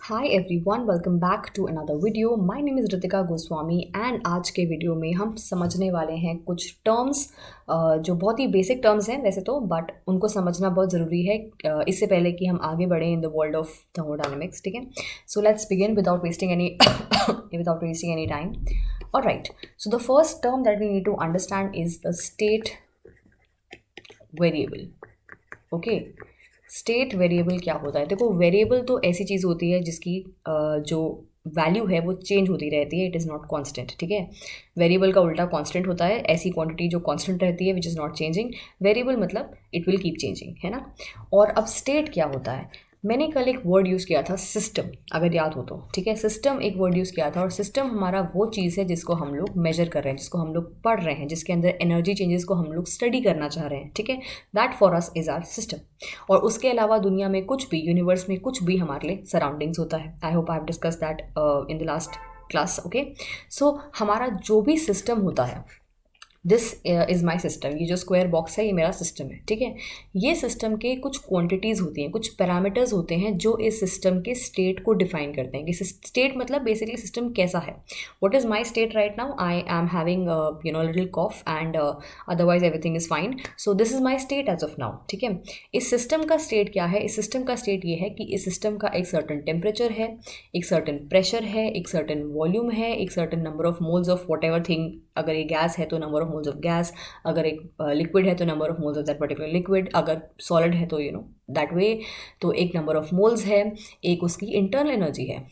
Hi everyone, welcome back to another video. My name is Ritika Goswami and आज के video में हम समझने वाले हैं कुछ टर्म्स जो बहुत ही बेसिक टर्म्स हैं वैसे तो, बट उनको समझना बहुत ज़रूरी है इससे पहले कि हम आगे बढ़ें in the world of thermodynamics. ठीक है, so let's begin without wasting any time. Alright, so the first term that we need to understand is the state variable. Okay, state variable क्या होता है? देखो, वेरिएबल तो ऐसी चीज़ होती है जिसकी जो वैल्यू है वो चेंज होती रहती है, इट इज़ नॉट कांस्टेंट। ठीक है, वेरिएबल का उल्टा कांस्टेंट होता है, ऐसी क्वांटिटी जो कांस्टेंट रहती है which is not changing. Variable मतलब इट विल कीप चेंजिंग, है ना। और अब स्टेट क्या होता है? मैंने कल एक वर्ड यूज़ किया था सिस्टम, अगर याद हो तो। ठीक है, सिस्टम एक वर्ड यूज़ किया था, और सिस्टम हमारा वो चीज़ है जिसको हम लोग मेजर कर रहे हैं, जिसको हम लोग पढ़ रहे हैं, जिसके अंदर एनर्जी चेंजेस को हम लोग स्टडी करना चाह रहे हैं। ठीक है, that for us is our system. और उसके अलावा दुनिया में कुछ भी, यूनिवर्स में कुछ भी हमारे लिए सराउंडिंग्स होता है। I hope I have discuss that in the last class. Okay, so हमारा जो भी सिस्टम होता है, दिस इज़ माई सिस्टम। ये जो स्क्वायर बॉक्स है ये मेरा सिस्टम है। ठीक है, ये सिस्टम के कुछ क्वांटिटीज़ होती हैं, कुछ पैरामीटर्स होते हैं जो इस सिस्टम के स्टेट को डिफाइन करते हैं कि स्टेट मतलब बेसिकली सिस्टम कैसा है। What is my state right now? I am having little cough and otherwise everything is fine, so this is my state as of now. ठीक है, इस सिस्टम का स्टेट क्या है? इस सिस्टम का स्टेट ये है कि इस सिस्टम का एक सर्टन टेम्परेचर है, एक सर्टन प्रेशर है, एक सर्टन वॉल्यूम है, एक certain number of moles of what ever thing. अगर ये गैस है तो number of moles of gas, अगर एक लिक्विड है तो number of moles of that particular liquid, अगर सॉलिड है तो दैट वे, तो एक नंबर ऑफ मोल्स है, एक उसकी इंटरनल एनर्जी है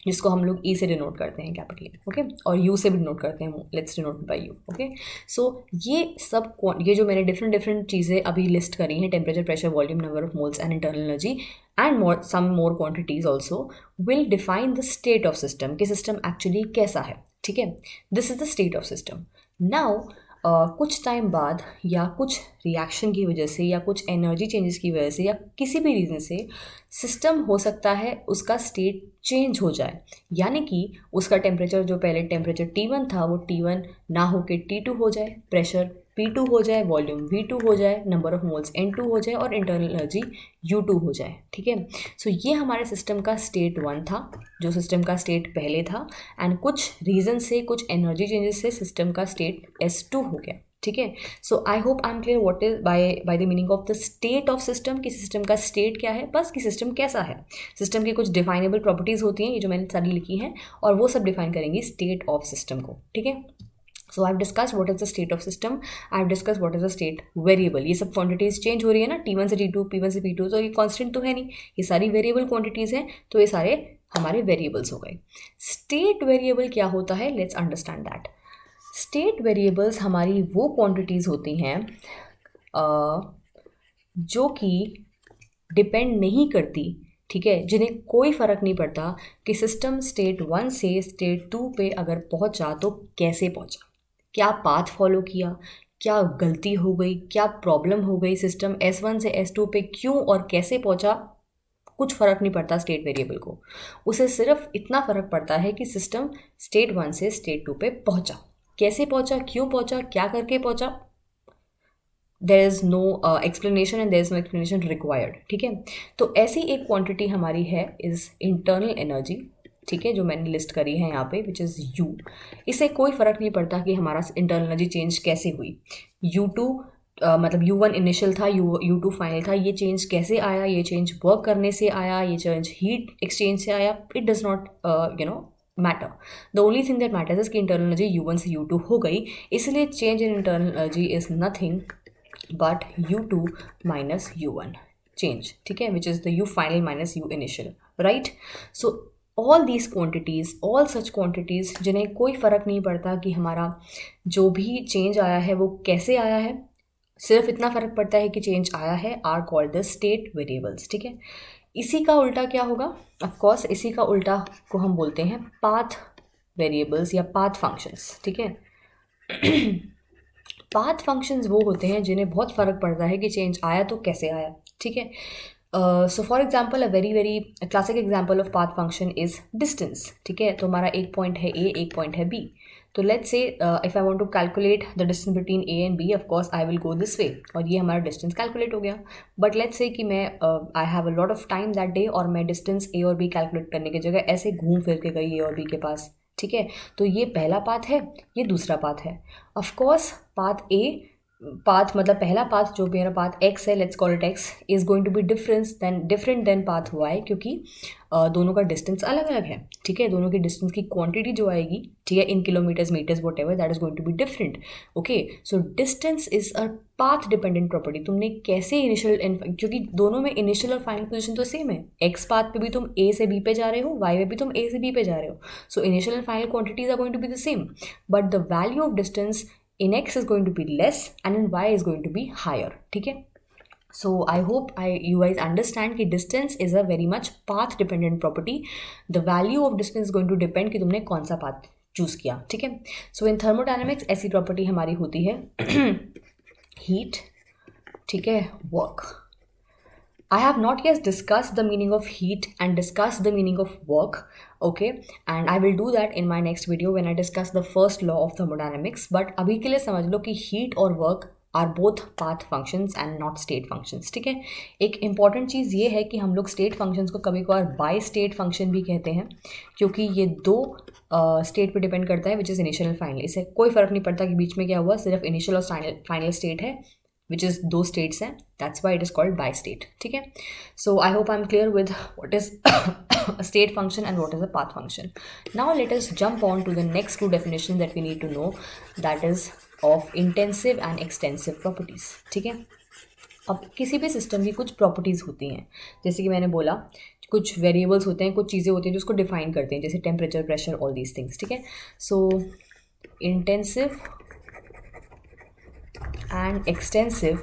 जिसको हम लोग ई से डिनोट करते हैं कैपिटली। ओके, और यू से भी डिनोट करते हैं, let's denote by you. Okay, so ये जो मैंने डिफरेंट डिफरेंट चीज़ें अभी लिस्ट करी हैं, temperature, pressure, volume, number of moles and internal energy and some more quantities also will define the state of system, कि सिस्टम एक्चुअली कैसा है। ठीक है, this is the state of system. Now कुछ टाइम बाद या कुछ रिएक्शन की वजह से या कुछ एनर्जी चेंजेस की वजह से या किसी भी रीज़न से सिस्टम हो सकता है उसका स्टेट चेंज हो जाए, यानी कि उसका टेम्परेचर जो पहले टेम्परेचर T1 था वो T1 ना होकर T2 हो जाए, प्रेशर P2 हो जाए, वॉल्यूम V2 हो जाए, नंबर ऑफ मोल्स N2 हो जाए और इंटरनल एनर्जी U2 हो जाए। ठीक है, सो ये हमारे सिस्टम का स्टेट 1 था, जो सिस्टम का स्टेट पहले था, एंड कुछ रीज़न से, कुछ एनर्जी चेंजेस से सिस्टम का स्टेट S2 हो गया। ठीक है, so I hope I am clear what is by the meaning of the state of system, कि सिस्टम का स्टेट क्या है, बस कि सिस्टम कैसा है। सिस्टम की कुछ डिफाइनेबल प्रॉपर्टीज होती हैं, ये जो मैंने सारी लिखी हैं, और वो सब डिफाइन करेंगी स्टेट ऑफ सिस्टम को। ठीक है, so I have discuss what is the state of system, I have discuss what is the state variable. ये सब क्वांटिटीज चेंज हो रही है ना, T1 से T2, P1 से P2, तो ये कांस्टेंट तो है नहीं, ये सारी वेरिएबल क्वांटिटीज हैं, तो ये सारे हमारे वेरिएबल्स हो गए। स्टेट वेरिएबल क्या होता है? Let's understand that. State variables हमारी वो क्वांटिटीज़ होती हैं जो कि डिपेंड नहीं करती, ठीक है, जिन्हें कोई फ़र्क नहीं पड़ता कि सिस्टम स्टेट 1 से स्टेट 2 पे अगर पहुंचा तो कैसे पहुंचा, क्या पाथ फॉलो किया, क्या गलती हो गई, क्या प्रॉब्लम हो गई, सिस्टम S1 से S2 पे क्यों और कैसे पहुंचा, कुछ फ़र्क नहीं पड़ता स्टेट वेरिएबल को। उसे सिर्फ इतना फ़र्क पड़ता है कि सिस्टम स्टेट 1 से स्टेट 2 पे पहुंचा, कैसे पहुंचा, क्यों पहुंचा, क्या करके पहुंचा। There is no explanation and there is no explanation required. ठीक है, तो ऐसी एक क्वांटिटी हमारी है इज़ इंटरनल एनर्जी। ठीक है, जो मैंने लिस्ट करी है यहाँ पे, विच इज़ U। इससे कोई फ़र्क नहीं पड़ता कि हमारा इंटरनल एनर्जी चेंज कैसे हुई। U2 मतलब U1 इनिशियल था, U2 फाइनल था, ये चेंज कैसे आया, ये चेंज वर्क करने से आया, ये चेंज हीट एक्सचेंज से आया, it does not matter. The only thing that matters is कि इंटरनल एनर्जी U1 से U2 हो गई, इसलिए change in internal energy is nothing but U2 minus U1 change, ठीक है, which is the U final minus U initial, right? So all these quantities, all such quantities जिन्हें कोई फ़र्क नहीं पड़ता कि हमारा जो भी चेंज आया है वो कैसे आया है, सिर्फ इतना फ़र्क पड़ता है कि चेंज आया है, are called the state variables. ठीक है, इसी का उल्टा क्या होगा? ऑफ कोर्स इसी का उल्टा को हम बोलते हैं पाथ वेरिएबल्स या पाथ फंक्शंस। ठीक है, पाथ फंक्शंस वो होते हैं जिन्हें बहुत फ़र्क पड़ता है कि चेंज आया तो कैसे आया। ठीक है, so for example a very very classic example of path function is distance, ठीक है। तो हमारा एक पॉइंट है ए, एक पॉइंट है बी। तो let's say if I want to calculate the distance between A and B, of course I will go this way, और ये हमारा डिस्टेंस कैलकुलेट हो गया। बट लेट्स से कि मैं I have a lot of time that day, और मैं distance ए और बी कैलकुलेट करने की जगह ऐसे घूम फिर के गई ए और बी के पास, ठीक है। तो ये पहला पाथ है, ये दूसरा पाथ है। ऑफ कोर्स पाथ मतलब पहला पाथ जो मेरा पाथ एक्स है, let's call it X, is going to be different than path Y, क्योंकि दोनों का डिस्टेंस अलग अलग है, ठीक है। दोनों की डिस्टेंस की क्वांटिटी जो आएगी, ठीक है, in kilometres, metres, whatever, that is going to be different. Okay, so distance is a path dependent property. तुमने कैसे इनिशियल, क्योंकि दोनों में इनिशियल और फाइनल पोजीशन तो सेम है। एक्स पाथ पे भी तुम ए से बी पे जा रहे हो, वाई पे भी तुम ए से बी पे जा रहे हो। So initial and final quantities are going to be the same, but the value of distance in x is going to be less and in y is going to be higher, ठीक है। So I hope you guys understand कि distance is a very much path dependent property. The value of distance is going to depend कि तुमने कौन सा path choose किया, ठीक है। So in thermodynamics ऐसी property हमारी होती है heat, ठीक है, work. I have not yet discussed the meaning of heat and discussed the meaning of work, okay, and I will do that in my next video when I discuss the first law of thermodynamics. But अभी के लिए समझ लो कि heat और work are both path functions and not state functions, ठीक है। एक important चीज़ ये है कि हम लोग state functions को कभी कभार by state function भी कहते हैं, क्योंकि ये दो स्टेट पे डिपेंड करता है, which is initial and final. इससे कोई फ़र्क नहीं पड़ता कि बीच में क्या हुआ, सिर्फ इनिशियल और फाइनल स्टेट है, which is दो states हैं, that's why it is called by state, ठीक है। So I hope I'm clear with what is a state function and what is a path function. Now let us jump on to the next two definitions that we need to know, that is of intensive and extensive properties, ठीक है। अब किसी भी system की कुछ properties होती हैं, जैसे कि मैंने बोला कुछ वेरिएबल्स होते हैं, कुछ चीज़ें होती हैं जो उसको डिफाइन करते हैं, जैसे temperature, pressure, all these things, ठीक है। सो intensive and extensive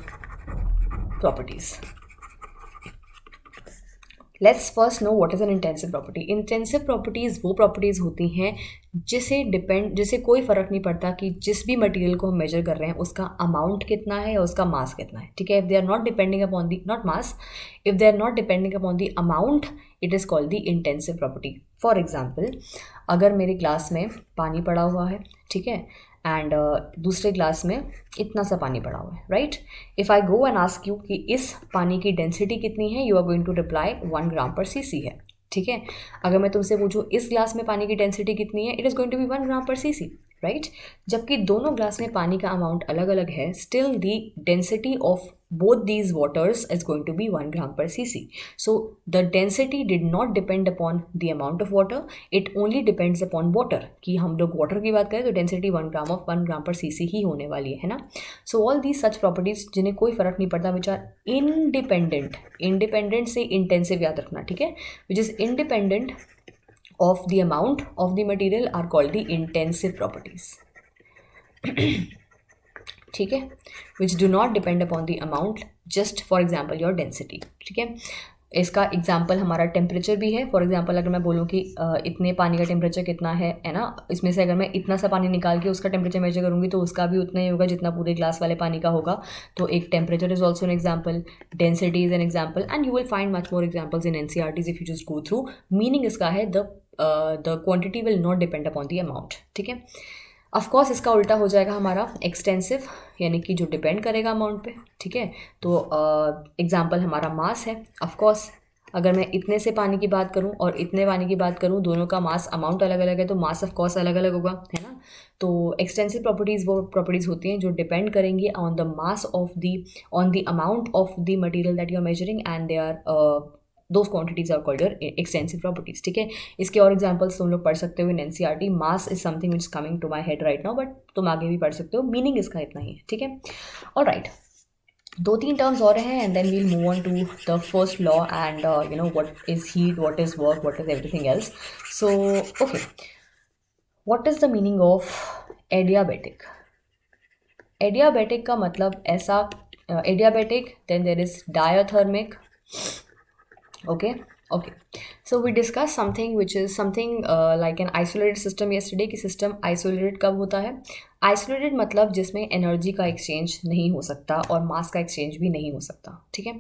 properties. Let's first know what is an intensive property. Intensive properties वो properties होती हैं जिसे कोई फ़र्क नहीं पड़ता कि जिस भी मटेरियल को हम मेजर कर रहे हैं उसका अमाउंट कितना है या उसका मास कितना है, ठीक है। If they are not depending upon the not mass, if they are not depending upon the amount, it is called the intensive property. For example, अगर मेरी ग्लास में पानी पड़ा हुआ है, ठीक है, एंड दूसरे ग्लास में इतना सा पानी पड़ा हुआ है, right. If I go and ask you कि इस पानी की डेंसिटी कितनी है, you are going to reply 1 gram per cc है, ठीक है। अगर मैं तुमसे पूछूं इस ग्लास में पानी की डेंसिटी कितनी है, it is going to be 1 gram per cc, right. जबकि दोनों ग्लास में पानी का अमाउंट अलग अलग है, still the density of both these waters is going to be 1 gram per cc. So the density did not depend upon the amount of water, it only depends upon water. कि हम लोग water की बात करें तो density 1 gram पर cc ही होने वाली है ना। So all these such properties जिन्हें कोई फ़र्क नहीं पड़ता, which are independent से intensive याद रखना, ठीक है, which is independent of the amount of the material are called the intensive properties. ठीक है, which do not depend upon the amount, just for example your density, ठीक है। इसका एग्जाम्पल हमारा टेम्परेचर भी है। फॉर एग्जाम्पल अगर मैं बोलूँ कि इतने पानी का टेम्परेचर कितना है ना, इसमें से अगर मैं इतना सा पानी निकाल के उसका टेम्परेचर मेजर करूँगी तो उसका भी उतना ही होगा जितना पूरे ग्लास वाले पानी का होगा। तो एक temperature is also an example, density is an example, and you will find much more examples in NCERTs if you just go through. Meaning इसका है the quantity will not depend upon the amount, ठीक है। Of course इसका उल्टा हो जाएगा हमारा extensive, यानी कि जो डिपेंड करेगा अमाउंट पे, ठीक है। तो एग्जाम्पल हमारा मास है। ऑफकोर्स अगर मैं इतने से पानी की बात करूं और इतने पानी की बात करूं, दोनों का मास अमाउंट अलग अलग है, तो मास ऑफकोर्स अलग अलग होगा, है ना। तो एक्सटेंसिव प्रॉपर्टीज़ वो प्रॉपर्टीज़ होती हैं जो डिपेंड करेंगी on the mass on the amount of the material that you are measuring, and they are those quantities are called your extensive properties, ठीक है। इसके और एग्जांपल्स तुम लोग पढ़ सकते हो in NCERT। Mass is something which is coming to my head right now, but तुम आगे भी पढ़ सकते हो, मीनिंग इसका इतना ही है, ठीक है। ऑलराइट, 2-3 टर्म्स और हैं and then we'll move on to the first law and you know what is heat, what is work, what is everything else. So okay, what is the meaning of adiabatic? Adiabatic का मतलब ऐसा, adiabatic, then there is diathermic, okay. So we discussed something which is something like an isolated system yesterday कि system isolated कब होता है? Isolated मतलब जिसमें energy का एक्सचेंज नहीं हो सकता और मास का एक्सचेंज भी नहीं हो सकता, ठीक है।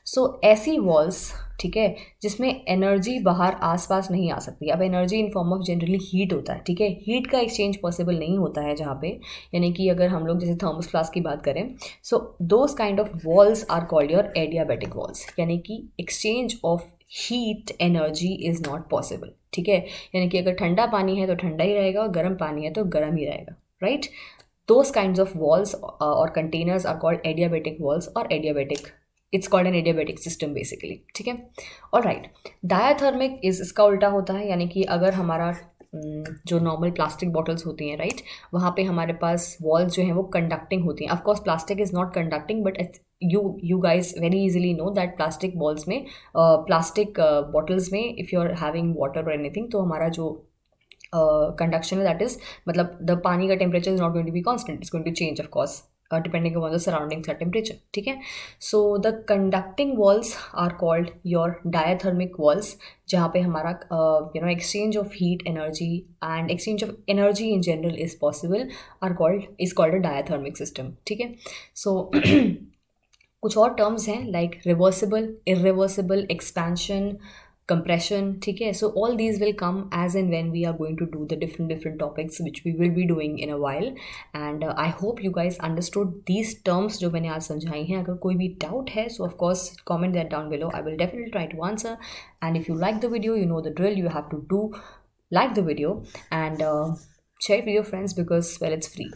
सो ऐसी वॉल्स, ठीक है, जिसमें एनर्जी बाहर आसपास नहीं आ सकती। अब energy in form of generally heat होता है, ठीक है, हीट का एक्सचेंज पॉसिबल नहीं होता है जहाँ पे, यानी कि अगर हम लोग जैसे थर्मस फ्लास्क की बात करें, so those kind of walls are called your adiabatic walls, यानी कि exchange of heat energy is not possible, ठीक है, यानी कि अगर ठंडा पानी है तो ठंडा ही रहेगा और गर्म पानी है तो गर्म ही रहेगा, right. Those kinds of walls or containers are called adiabatic walls or adiabatic, it's called an adiabatic system basically, ठीक है। और राइट, डायाथर्मिक इज इसका उल्टा होता है, यानी कि अगर हमारा जो नॉर्मल प्लास्टिक बॉटल्स होती हैं, राइट, वहाँ पे हमारे पास वॉल्स जो हैं वो कंडक्टिंग होती हैं। Of course plastic is not conducting, but you guys very easily know that plastic balls में, प्लास्टिक बॉटल्स में if you are having water और एनीथिंग, तो हमारा जो conduction है, that is, मतलब the पानी का temperature is not going to be constant, it's going to change of course depending upon the surroundings or temperature, ठीक है। so the conducting walls are called your diathermic walls, जहाँ पे हमारा exchange of heat energy and exchange of energy in general is possible, is called a diathermic system, ठीक है। so कुछ और terms हैं like reversible, irreversible, expansion, compression, ठीक है। So all these will come as and when we are going to do the different topics which we will be doing in a while, and I hope you guys understood these terms जो मैंने आज समझाई हैं। अगर कोई भी doubt है so of course comment that down below, I will definitely try to answer, and if you like the video, you know the drill, you have to do like the video and share it with your friends because, well, it's free.